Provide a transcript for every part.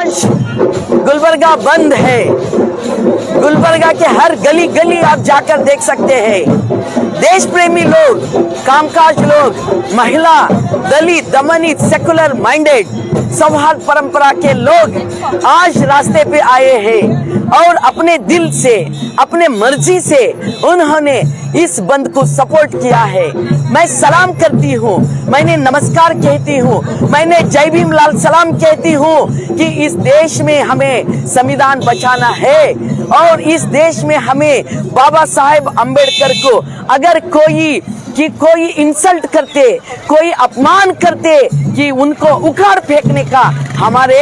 आज गुलबर्गा बंद है। गुलबर्गा के हर गली गली आप जाकर देख सकते हैं। देश प्रेमी लोग, कामकाज लोग, महिला, दलित, दमनित, सेकुलर माइंडेड, सौहार्द परंपरा के लोग आज रास्ते पे आए हैं और अपने दिल से, अपने मर्जी से उन्होंने इस बंद को सपोर्ट किया है। मैं सलाम करती हूँ, मैंने नमस्कार कहती हूँ, मैंने जय भीम लाल सलाम कहती हूँ कि इस देश में हमें संविधान बचाना है और इस देश में हमें बाबा साहेब अम्बेडकर को अगर कोई इंसल्ट करते, कोई अपमान करते कि उनको उखाड़ फेंकने का हमारे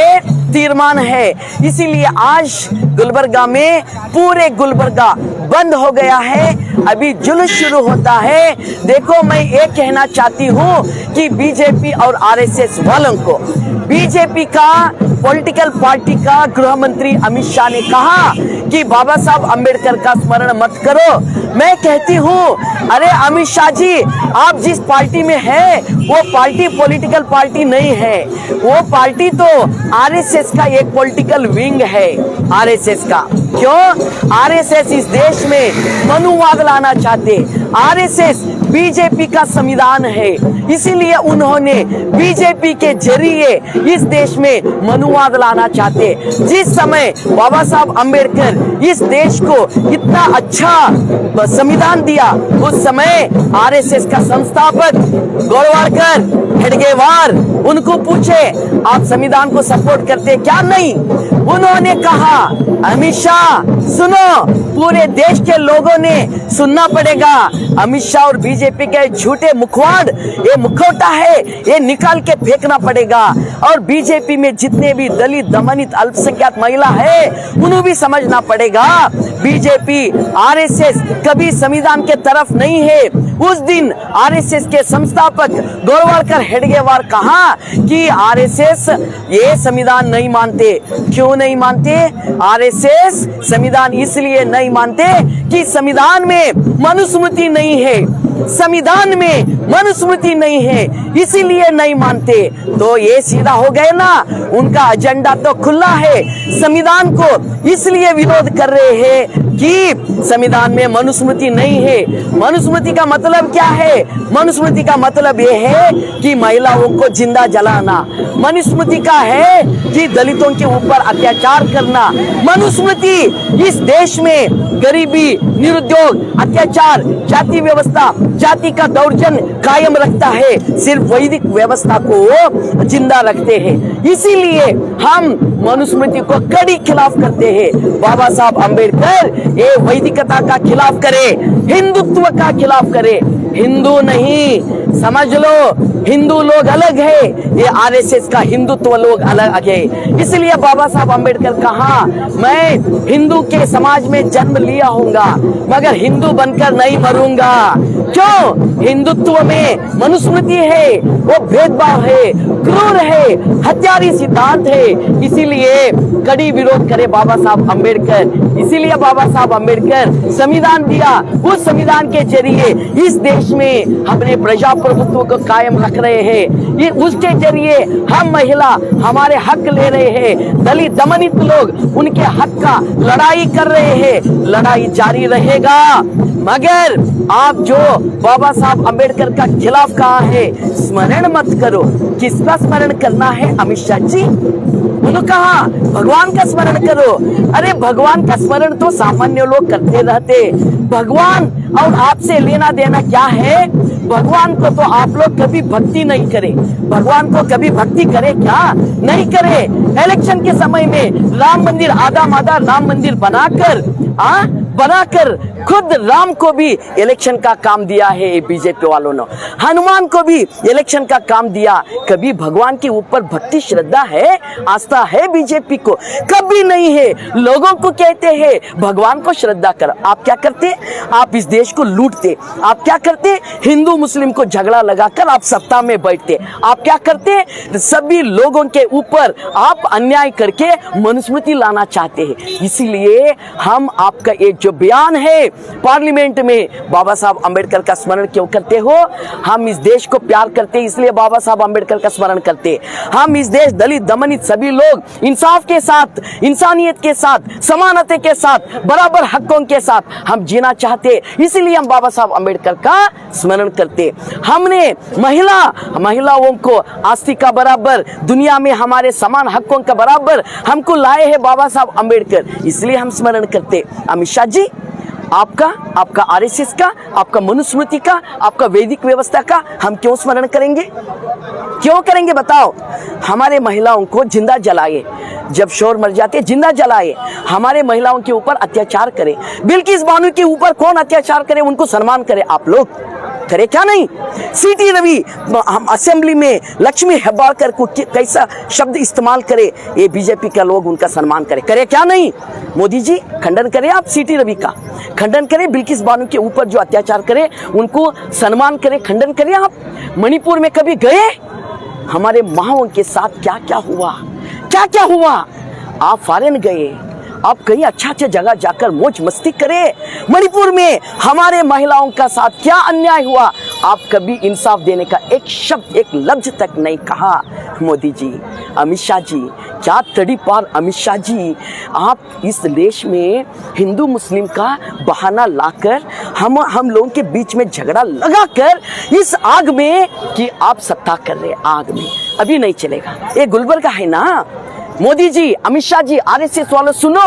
तीर्मान है। इसीलिए आज गुलबर्गा में पूरे गुलबर्गा बंद हो गया है। अभी जुलूस शुरू होता है। देखो, मैं ये कहना चाहती हूँ कि बीजेपी और आरएसएस वालों को, बीजेपी का पॉलिटिकल पार्टी का गृह मंत्री अमित शाह ने कहा कि बाबा साहब अम्बेडकर का स्मरण मत करो। मैं कहती हूँ, अरे अमित शाह जी, आप जिस पार्टी में है वो पार्टी पॉलिटिकल पार्टी नहीं है, वो पार्टी तो आरएसएस का एक पॉलिटिकल विंग है। आरएसएस का क्यों? आरएसएस इस देश में मनुवाद लाना चाहते। आरएसएस बीजेपी का संविधान है, इसीलिए उन्होंने बीजेपी के जरिए इस देश में मनुवाद लाना चाहते। जिस समय बाबा साहब अम्बेडकर इस देश को इतना अच्छा संविधान दिया, उस समय आरएसएस का संस्थापक गोरवारकर, हेडगेवार, उनको पूछे आप संविधान को सपोर्ट करते क्या? नहीं। उन्होंने कहा, अमित शाह सुनो, पूरे देश के लोगों ने सुनना पड़ेगा। अमित शाह और बीजेपी के झूठे मुखवाड़, ये मुखौटा है, ये निकाल के फेंकना पड़ेगा। और बीजेपी में जितने भी दलित, दमनित, अल्पसंख्यक महिला है, उन्हें भी समझना पड़ेगा बीजेपी, आरएसएस कभी संविधान के तरफ नहीं है। उस दिन आरएसएस के संस्थापक गोरवारकर, हेडगेवार कहा कि आरएसएस ये संविधान नहीं मानते। क्यों नहीं मानते? आरएसएस संविधान इसलिए नहीं मानते कि संविधान में मनुस्मृति नहीं है। संविधान में मनुस्मृति नहीं है, इसीलिए नहीं मानते। तो ये सीधा हो गए ना, उनका एजेंडा तो खुला है। संविधान को इसलिए विरोध कर रहे हैं कि संविधान में मनुस्मृति नहीं है। मनुस्मृति का मतलब क्या है? मनुस्मृति का मतलब ये है कि महिलाओं को जिंदा जलाना। मनुस्मृति का है कि दलितों के ऊपर अत्याचार करना। मनुस्मृति इस देश में गरीबी, निरुद्योग, अत्याचार, जाति व्यवस्था, जाति का दौर्जन्य कायम रखता है। सिर्फ वैदिक व्यवस्था को जिंदा रखते हैं। इसीलिए हम मनुस्मृति को कड़ी खिलाफ करते हैं। बाबा साहब अम्बेडकर ये वैदिकता का खिलाफ करे, हिंदुत्व का खिलाफ करे। हिंदू नहीं, समझ लो, हिंदू लोग अलग है, ये आरएसएस का हिंदुत्व लोग अलग है। इसलिए बाबा साहब अम्बेडकर कहा, मैं हिंदू के समाज में जन्म लिया हूँगा मगर हिंदू बनकर नहीं मरूंगा। क्यों? हिंदुत्व में मनुस्मृति है, वो भेदभाव है, क्रूर है, हत्यारी सिद्धांत है। इसीलिए कड़ी विरोध करे बाबा साहब अम्बेडकर। इसीलिए बाबा साहब अम्बेडकर संविधान दिया। उस संविधान के जरिए इस देश में अपने प्रजाप्रभुत्व को कायम रख रहे हैं। ये उसके जरिए हम महिला हमारे हक ले रहे हैं। दलित, दमनित लोग उनके हक का लड़ाई कर रहे हैं। लड़ाई जारी रहेगा। मगर आप जो बाबा साहब अम्बेडकर का खिलाफ कहा है, स्मरण मत करो। किसका स्मरण करना है? अमित शाह जी। उन्होंने कहा भगवान का स्मरण करो। अरे भगवान का स्मरण तो सामान्य लोग करते रहते। भगवान और आपसे लेना देना क्या है? भगवान को तो आप लोग कभी भक्ति नहीं करे। भगवान को कभी भक्ति करे क्या? नहीं करे। इलेक्शन के समय में राम मंदिर, आधा मादा राम मंदिर बनाकर खुद राम को भी इलेक्शन का काम दिया है बीजेपी वालों ने। हनुमान को भी इलेक्शन का काम दिया। कभी भगवान के ऊपर भक्ति, श्रद्धा है, आस्था है बीजेपी को? कभी नहीं है। लोगों को कहते हैं भगवान को श्रद्धा कर। आप क्या करते? आप इस देश को लूटते। आप क्या करते? हिंदू मुस्लिम को झगड़ा लगाकर आप सत्ता में बैठते। आप क्या करते? सभी लोगों के ऊपर आप अन्याय करके मनुस्मृति लाना चाहते हैं। इसीलिए हम आपका एक जो बयान है पार्लियामेंट में बाबा साहब अंबेडकर का स्मरण क्यों करते हो? हम इस देश को प्यार करते इसलिए बाबा साहब अंबेडकर का स्मरण करते। हम इस देश दलित दमनित सभी लोग इंसाफ के साथ, इंसानियत के साथ, समानता के साथ, बराबर हकों के साथ हम जीना चाहते, इसलिए हम बाबा साहब अंबेडकर का स्मरण करते। हमने महिलाओं को आस्ती का बराबर, दुनिया में हमारे समान हकों का बराबर हमको लाए हैं बाबा साहब अंबेडकर, इसलिए हम स्मरण करते। अमित शाह जी, आपका आरएसएस का, आपका मनुस्मृति का, आपका वैदिक व्यवस्था का हम क्यों स्मरण करेंगे? क्यों करेंगे बताओ? हमारे महिलाओं को जिंदा जलाए, जब शोर मर जाते जिंदा जलाए, हमारे महिलाओं के ऊपर अत्याचार करे, बिल्किस बानो के ऊपर कौन अत्याचार करे उनको सम्मान करे, आप लोग करे क्या नहीं? सीटी रवि हम असेंबली में लक्ष्मी हेब्बाळकर को कैसा शब्द इस्तेमाल करे, ये बीजेपी का लोग उनका सम्मान करे क्या नहीं? मोदी जी खंडन करें, आप सीटी रवि का खंडन करें, बिल्किस बानो के ऊपर जो अत्याचार करे उनको सम्मान करें, खंडन करें। आप मणिपुर में कभी गए? हमारे माओं के साथ क्या क्या हुआ? आप फॉरेन गए, आप कहीं अच्छा जगह जाकर मौज मस्ती करें। मणिपुर में हमारे महिलाओं का साथ क्या अन्याय हुआ, आप कभी इंसाफ देने का एक शब्द, एक लफ्ज तक नहीं कहा। मोदी जी, अमित शाह जी, क्या तड़ी पार अमित शाह जी, आप इस देश में हिंदू मुस्लिम का बहाना लाकर हम लोगों के बीच में झगड़ा लगाकर इस आग में कि आप सत्ता कर रहे, आग में अभी नहीं चलेगा। ये गुलबर्गा है ना मोदी जी, अमित शाह जी, आरएसएस वालों सुनो,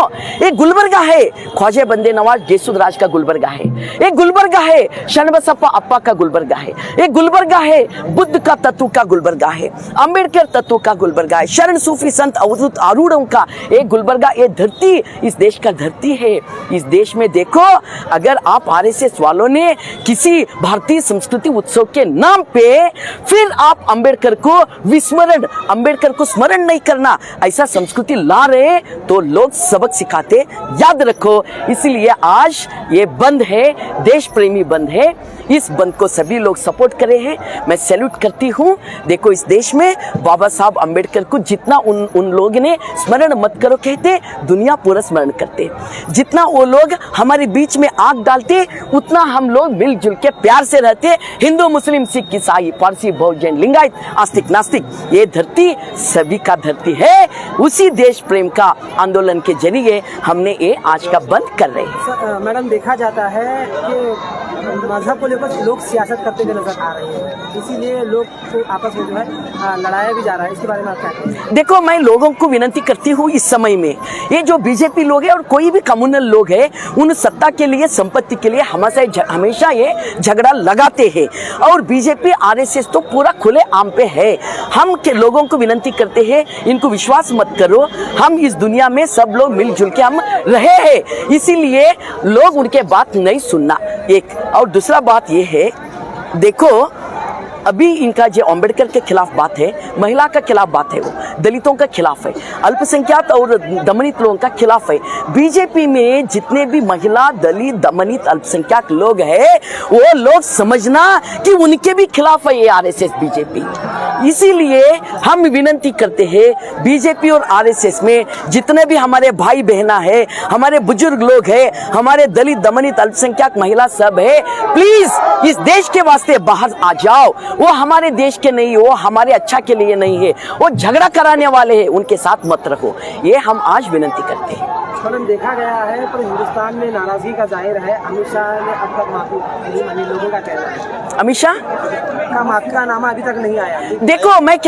एक गुलबर्गा है, ख्वाजा बंदे नवाज जेसुदराज का गुलबर्गा है, एक गुलबर्गा है शरणबसप्पा अप्पा का गुलबर्गा है, एक गुलबर्गा है बुद्ध का तत्व का गुलबर्गा है, अंबेडकर तत्व का गुलबर्गा है, शरण सूफी संत अवधूत आरूढ़ों का एक गुलबर्गा। ये धरती इस देश का धरती है। इस देश में देखो, अगर आप आरएसएस वालों ने किसी भारतीय संस्कृति उत्सव के नाम पे फिर आप अंबेडकर को विस्मरण, अंबेडकर को स्मरण नहीं करना, ऐसा संस्कृति ला रहे तो लोग सबक सिखाते, याद रखो। इसलिए आज ये बंद है, देश प्रेमी बंद है, इस बंद को सभी लोग सपोर्ट करे हैं, मैं सैल्यूट करती हूँ। देखो, इस देश में बाबा साहब अंबेडकर को जितना उन लोग ने स्मरण मत करो कहते, दुनिया पूरा स्मरण करते। जितना वो लोग हमारे बीच में आग डालते, उतना हम लोग मिलजुल के प्यार से रहते। हिंदू मुस्लिम सिख ईसाई पारसी बौद्ध जैन लिंगायत आस्तिक नास्तिक, ये धरती सभी का धरती है। उसी देश प्रेम का आंदोलन के जरिए हमने ये आज का बंद कर रहे हैं। मैडम, देखा जाता है कि मजहब को लेकर लोग सियासत करते हुए नजर आ रहे हैं, इसीलिए लोग को आपस में जो है लड़ाया भी जा रहा है, इसके बारे में आप क्या कहते हैं? देखो, मैं लोगों को विनती करती हूँ, इस समय में ये जो बीजेपी लोग हैं और कोई भी कम्युनल लोग हैं, उन सत्ता के लिए, संपत्ति के लिए हमेशा ये झगड़ा लगाते हैं। और बीजेपी आरएसएस तो पूरा खुले आम पे है। हम के लोगों को विनती करते हैं, इनको विश्वास मत करो, हम इस दुनिया में सब लोग मिलजुल के हम रहे हैं, इसीलिए लोग उनके बात नहीं सुनना। एक और दूसरा बात ये है, देखो अभी इनका जो अम्बेडकर के खिलाफ बात है, महिला का खिलाफ बात है, वो दलितों का खिलाफ है, अल्पसंख्यक और दमनित लोगों का खिलाफ है। बीजेपी में जितने भी महिला, दलित, दमनित, अल्पसंख्यक लोग हैं, वो लोग समझना कि उनके भी खिलाफ है ये आरएसएस बीजेपी। इसीलिए हम विनती करते हैं, बीजेपी और आरएसएस में जितने भी हमारे भाई बहना है, हमारे बुजुर्ग लोग हैं, हमारे दलित, दमनित, अल्पसंख्यक महिला सब है, प्लीज इस देश के वास्ते बाहर आ जाओ। वो हमारे देश के नहीं, वो हमारे अच्छा के लिए नहीं है, वो झगड़ा कराने वाले हैं, उनके साथ मत रखो, ये हम आज विनती करते हैं। मैडम, देखा गया है पर हिंदुस्तान में नाराजगी का जाहिर है, अमित शाह ने अब तक माफी नहीं मांगी, लोगों का कहना है। अमित शाह का माफी का नामा अभी तक नहीं आया। देखो, मैं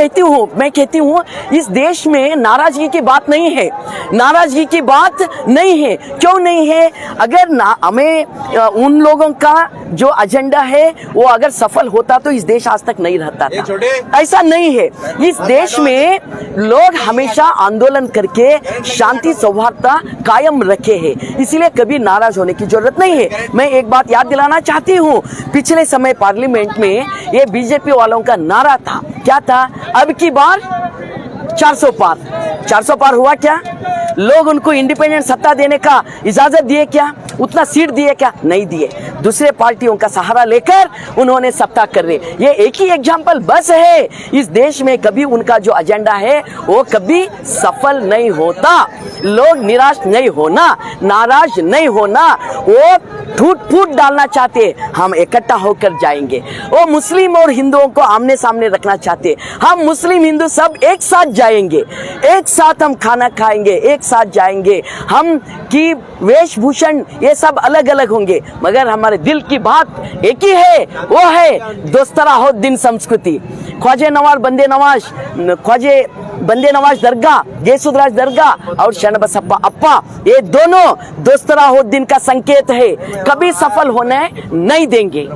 कहती हूँ इस देश में नाराजगी की बात नहीं है, नाराजगी की बात नहीं है। क्यों नहीं है? अगर हमें उन लोगों का जो एजेंडा है वो अगर सफल होता तो इस देश आज तक नहीं रहता था। ऐसा नहीं है। इस देश में लोग हमेशा आंदोलन करके शांति सौहार्दता कायम रखे हैं, इसलिए कभी नाराज होने की जरूरत नहीं है। मैं एक बात याद दिलाना चाहती हूँ, पिछले समय पार्लियामेंट में ये बीजेपी वालों का नारा था, क्या था? अब की बार 400 पार। 400 पार हुआ क्या? लोग उनको इंडिपेंडेंट सत्ता देने का इजाजत दिए क्या? उतना सीट दिए क्या? नहीं दिए। दूसरे पार्टियों का सहारा लेकर उन्होंने सत्ता कर रहे। ये एक ही एग्जाम्पल बस है। इस देश में कभी उनका जो एजेंडा है वो कभी सफल नहीं होता। लोग निराश नहीं होना, नाराज नहीं होना, वो टूट फूट डालना चाहते, हम इकट्ठा होकर जाएंगे। वो मुस्लिम और हिंदुओं को आमने सामने रखना चाहते, हम मुस्लिम हिंदू सब एक साथ जाएंगे, एक साथ हम खाना खाएंगे, एक साथ जाएंगे। हम की वेशभूषण ये सब अलग अलग होंगे, मगर हमारे दिल की बात एक ही है, वो है दोस्तराहुद्दीन संस्कृति। ख्वाजा नवाज बंदे नवाज, ख्वाजे बंदे नवाज दरगाह, जयसुदराज दरगाह और शरणबसप्पा अप्पा, ये दोनों दोस्तराहुद्दीन का संकेत है, कभी सफल होने नहीं देंगे।